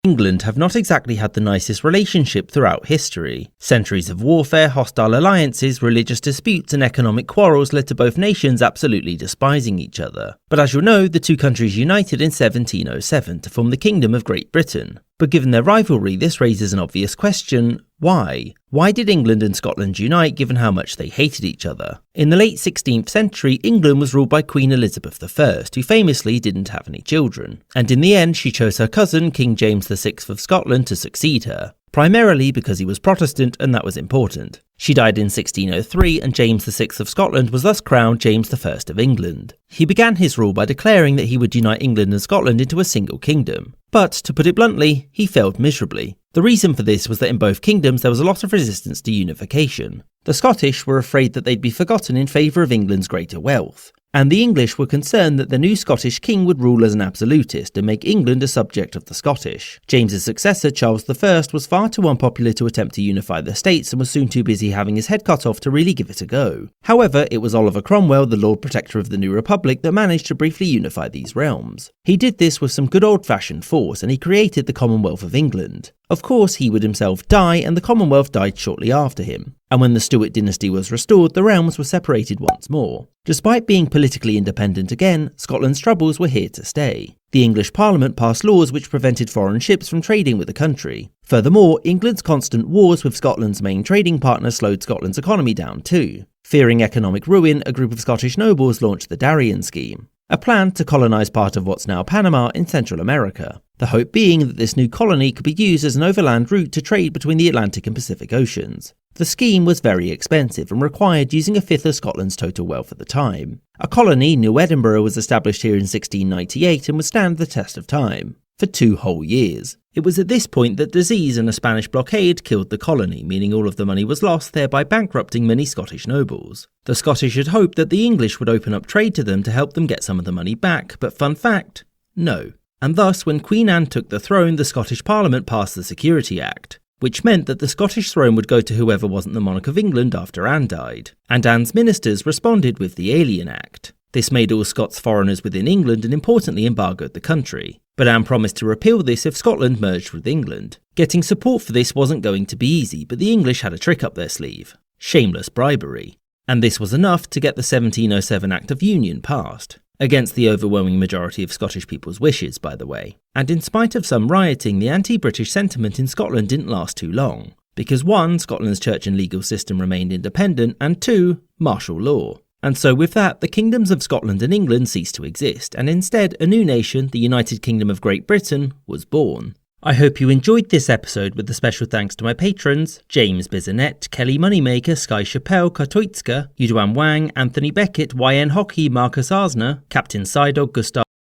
England have not exactly had the nicest relationship throughout history. Centuries of warfare, hostile alliances, religious disputes and economic quarrels led to both nations absolutely despising each other. But as you'll know, the two countries united in 1707 to form the Kingdom of Great Britain. But given their rivalry, this raises an obvious question: why? Why did England and Scotland unite given how much they hated each other? In the late 16th century, England was ruled by Queen Elizabeth I, who famously didn't have any children. And in the end, she chose her cousin, King James VI of Scotland, to succeed her. Primarily because he was Protestant and that was important. She died in 1603 and James VI of Scotland was thus crowned James I of England. He began his rule by declaring that he would unite England and Scotland into a single kingdom. But, to put it bluntly, he failed miserably. The reason for this was that in both kingdoms there was a lot of resistance to unification. The Scottish were afraid that they'd be forgotten in favour of England's greater wealth. And the English were concerned that the new Scottish king would rule as an absolutist and make England a subject of the Scottish. James's successor, Charles I, was far too unpopular to attempt to unify the states and was soon too busy having his head cut off to really give it a go. However, it was Oliver Cromwell, the Lord Protector of the new Republic, that managed to briefly unify these realms. He did this with some good old-fashioned force, and he created the Commonwealth of England. Of course, he would himself die, and the Commonwealth died shortly after him. And when the Stuart dynasty was restored, the realms were separated once more. Despite being politically independent again, Scotland's troubles were here to stay. The English Parliament passed laws which prevented foreign ships from trading with the country. Furthermore, England's constant wars with Scotland's main trading partner slowed Scotland's economy down too. Fearing economic ruin, a group of Scottish nobles launched the Darien Scheme, a plan to colonise part of what's now Panama in Central America. The hope being that this new colony could be used as an overland route to trade between the Atlantic and Pacific Oceans. The scheme was very expensive and required using a fifth of Scotland's total wealth at the time. A colony, New Edinburgh, was established here in 1698 and would stand the test of time. For 2 whole years. It was at this point that disease and a Spanish blockade killed the colony, meaning all of the money was lost, thereby bankrupting many Scottish nobles. The Scottish had hoped that the English would open up trade to them to help them get some of the money back, but fun fact, no. And thus, when Queen Anne took the throne, the Scottish Parliament passed the Security Act, which meant that the Scottish throne would go to whoever wasn't the monarch of England after Anne died. And Anne's ministers responded with the Alien Act. This made all Scots foreigners within England and importantly embargoed the country. But Anne promised to repeal this if Scotland merged with England. Getting support for this wasn't going to be easy, but the English had a trick up their sleeve: shameless bribery. And this was enough to get the 1707 Act of Union passed. Against the overwhelming majority of Scottish people's wishes, by the way. And in spite of some rioting, the anti-British sentiment in Scotland didn't last too long. Because 1, Scotland's church and legal system remained independent, and 2, martial law. And so with that, the kingdoms of Scotland and England ceased to exist, and instead a new nation, the United Kingdom of Great Britain, was born. I hope you enjoyed this episode, with a special thanks to my patrons: James Bizanet, Kelly Moneymaker, Sky Chappelle, Katoitska, Yuduan Wang, Anthony Beckett, YN Hockey, Marcus Arsner, Captain Sidog, Gustav